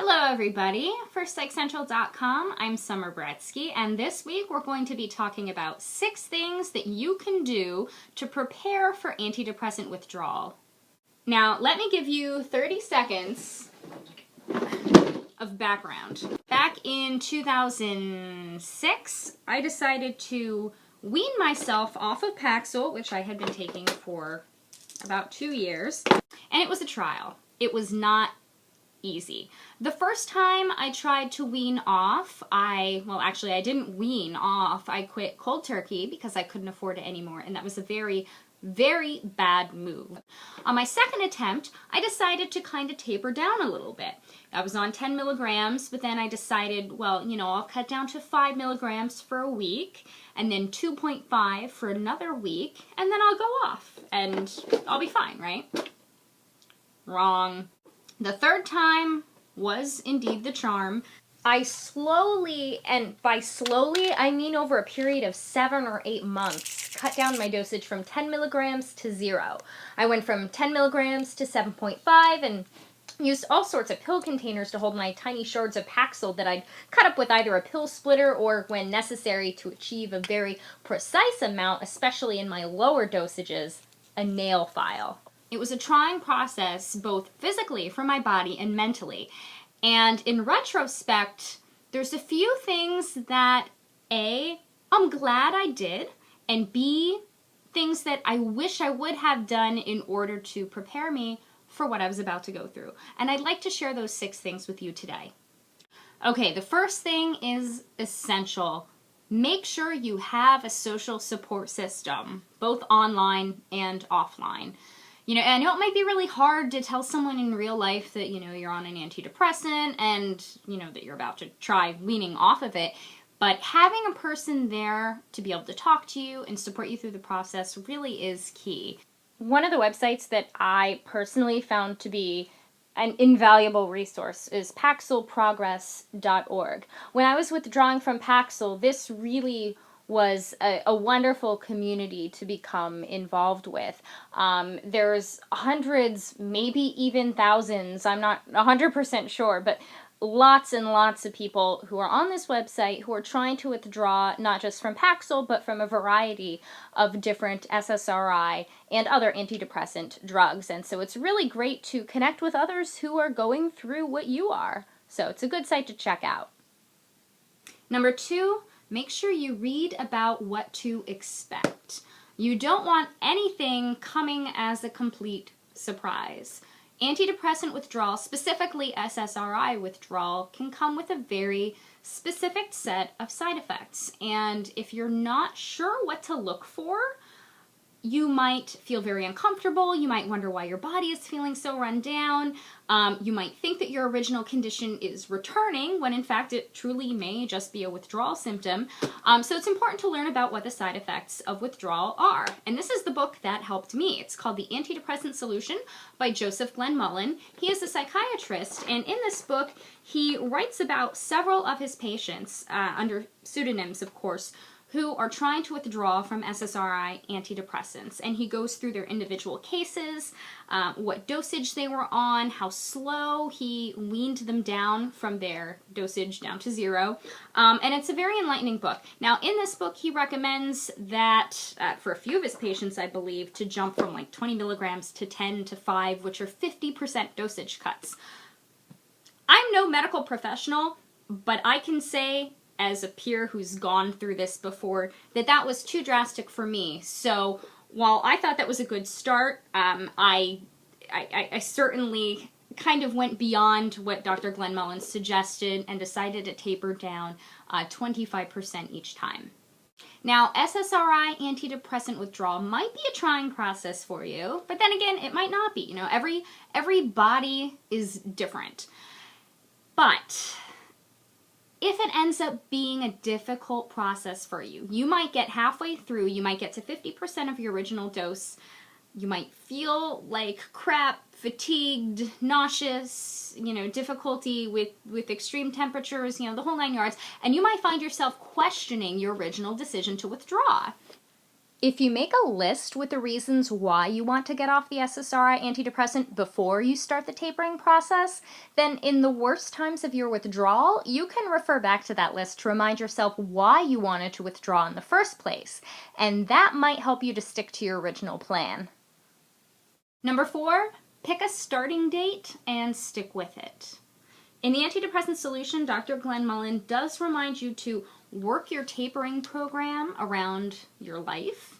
Hello everybody, for PsychCentral.com, I'm Summer Bretsky, and this week we're going to be talking about 6 things that you can do to prepare for antidepressant withdrawal. Now, let me give you 30 seconds of background. Back in 2006, I decided to wean myself off of Paxil, which I had been taking for about 2 years, and it was a trial. It was not easy. The first time I tried to wean off, I didn't wean off. I quit cold turkey because I couldn't afford it anymore, and that was a very, very bad move. On my second attempt, I decided to kind of taper down a little bit. I was on 10 milligrams, but then I decided, I'll cut down to 5 milligrams for a week, and then 2.5 for another week, and then I'll go off, and I'll be fine, right? Wrong. The third time was indeed the charm. I slowly, and by slowly, I mean over a period of 7 or 8 months, cut down my dosage from 10 milligrams to 0. I went from 10 milligrams to 7.5 and used all sorts of pill containers to hold my tiny shards of Paxil that I'd cut up with either a pill splitter or, when necessary to achieve a very precise amount, especially in my lower dosages, a nail file. It was a trying process, both physically for my body and mentally. And in retrospect, there's a few things that A, I'm glad I did, and B, things that I wish I would have done in order to prepare me for what I was about to go through. And I'd like to share those 6 things with you today. Okay, the first thing is essential. Make sure you have a social support system, both online and offline. I know it might be really hard to tell someone in real life that, you're on an antidepressant and, that you're about to try weaning off of it, but having a person there to be able to talk to you and support you through the process really is key. One of the websites that I personally found to be an invaluable resource is PaxilProgress.org. When I was withdrawing from Paxil, this really was a wonderful community to become involved with. There's hundreds, maybe even thousands, I'm not 100% sure, but lots and lots of people who are on this website who are trying to withdraw not just from Paxil, but from a variety of different SSRI and other antidepressant drugs. And so it's really great to connect with others who are going through what you are. So it's a good site to check out. Number 2, make sure you read about what to expect. You don't want anything coming as a complete surprise. Antidepressant withdrawal, specifically SSRI withdrawal, can come with a very specific set of side effects. And if you're not sure what to look for, you might feel very uncomfortable. You might wonder why your body is feeling so run down. You might think that your original condition is returning when in fact it truly may just be a withdrawal symptom. So it's important to learn about what the side effects of withdrawal are. And this is the book that helped me. It's called The Antidepressant Solution by Joseph Glenn Mullen. He is a psychiatrist, and in this book he writes about several of his patients, under pseudonyms of course, who are trying to withdraw from SSRI antidepressants. And he goes through their individual cases, what dosage they were on, how slow he weaned them down from their dosage down to 0. And it's a very enlightening book. Now, in this book, he recommends that, for a few of his patients, I believe, to jump from like 20 milligrams to 10 to 5, which are 50% dosage cuts. I'm no medical professional, but I can say, as a peer who's gone through this before, that was too drastic for me. So while I thought that was a good start, I certainly kind of went beyond what Dr. Glenn Mullen suggested and decided to taper down 25% each time. Now, SSRI antidepressant withdrawal might be a trying process for you, but then again, it might not be. Every body is different. But if it ends up being a difficult process for you, you might get halfway through, you might get to 50% of your original dose, you might feel like crap, fatigued, nauseous, difficulty with extreme temperatures, the whole 9 yards, and you might find yourself questioning your original decision to withdraw. If you make a list with the reasons why you want to get off the SSRI antidepressant before you start the tapering process, then in the worst times of your withdrawal, you can refer back to that list to remind yourself why you wanted to withdraw in the first place, and that might help you to stick to your original plan. Number 4, pick a starting date and stick with it. In the Antidepressant Solution, Dr. Glenn Mullen does remind you to work your tapering program around your life.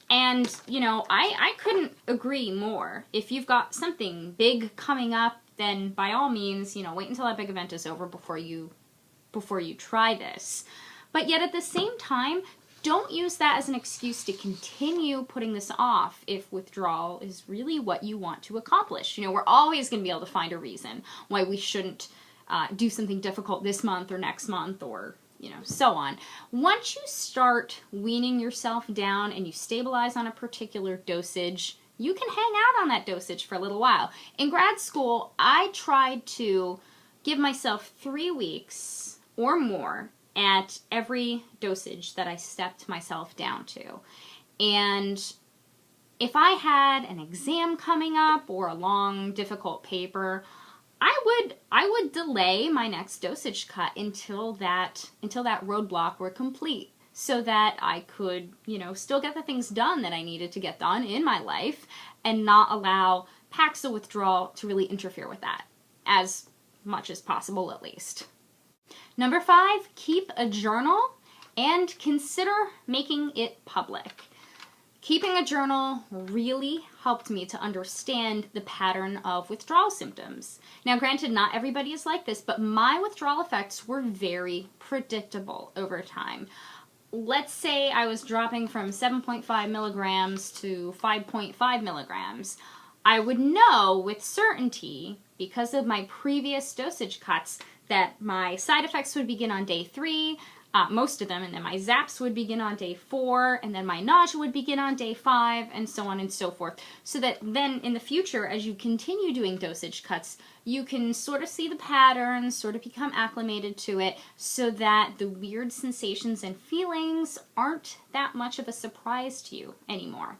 And, I couldn't agree more. If you've got something big coming up, then by all means, wait until that big event is over before you try this. But yet at the same time, don't use that as an excuse to continue putting this off if withdrawal is really what you want to accomplish. We're always going to be able to find a reason why we shouldn't do something difficult this month or next month or, so on. Once you start weaning yourself down and you stabilize on a particular dosage, you can hang out on that dosage for a little while. In grad school, I tried to give myself 3 weeks or more at every dosage that I stepped myself down to. And if I had an exam coming up or a long, difficult paper, I would delay my next dosage cut until that roadblock were complete, so that I could, still get the things done that I needed to get done in my life and not allow Paxil withdrawal to really interfere with that, as much as possible at least. Number 5, keep a journal and consider making it public. Keeping a journal really helped me to understand the pattern of withdrawal symptoms. Now, granted, not everybody is like this, but my withdrawal effects were very predictable over time. Let's say I was dropping from 7.5 milligrams to 5.5 milligrams. I would know with certainty, because of my previous dosage cuts, that my side effects would begin on day 3, most of them, and then my zaps would begin on day 4, and then my nausea would begin on day 5, and so on and so forth. So that then in the future, as you continue doing dosage cuts, you can sort of see the patterns, sort of become acclimated to it, so that the weird sensations and feelings aren't that much of a surprise to you anymore.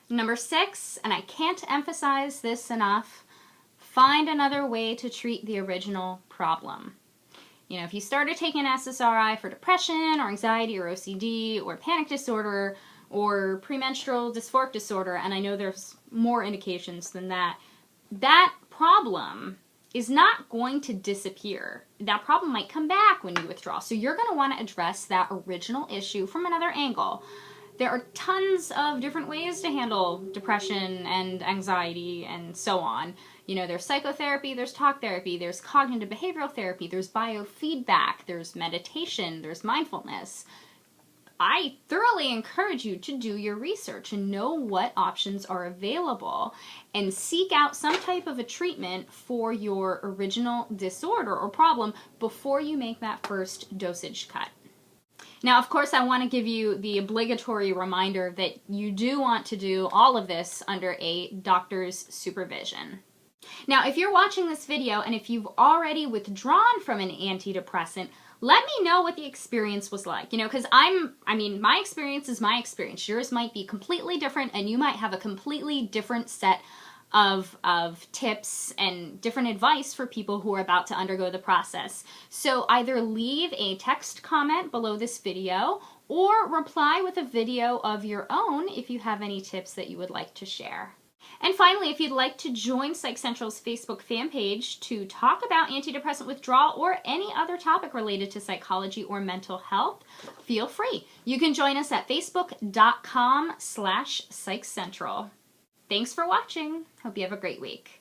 Number 6, and I can't emphasize this enough, find another way to treat the original problem. If you started taking SSRI for depression or anxiety or OCD or panic disorder or premenstrual dysphoric disorder, and I know there's more indications than that, that problem is not going to disappear. That problem might come back when you withdraw. So you're going to want to address that original issue from another angle. There are tons of different ways to handle depression and anxiety and so on. There's psychotherapy, there's talk therapy, there's cognitive behavioral therapy, there's biofeedback, there's meditation, there's mindfulness. I thoroughly encourage you to do your research and know what options are available and seek out some type of a treatment for your original disorder or problem before you make that first dosage cut. Now, of course, I want to give you the obligatory reminder that you do want to do all of this under a doctor's supervision. Now, if you're watching this video and if you've already withdrawn from an antidepressant, let me know what the experience was like, because my experience is my experience. Yours might be completely different, and you might have a completely different set of tips and different advice for people who are about to undergo the process. So either leave a text comment below this video or reply with a video of your own if you have any tips that you would like to share. And finally, if you'd like to join Psych Central's Facebook fan page to talk about antidepressant withdrawal or any other topic related to psychology or mental health, feel free. You can join us at facebook.com/PsychCentral. Thanks for watching. Hope you have a great week.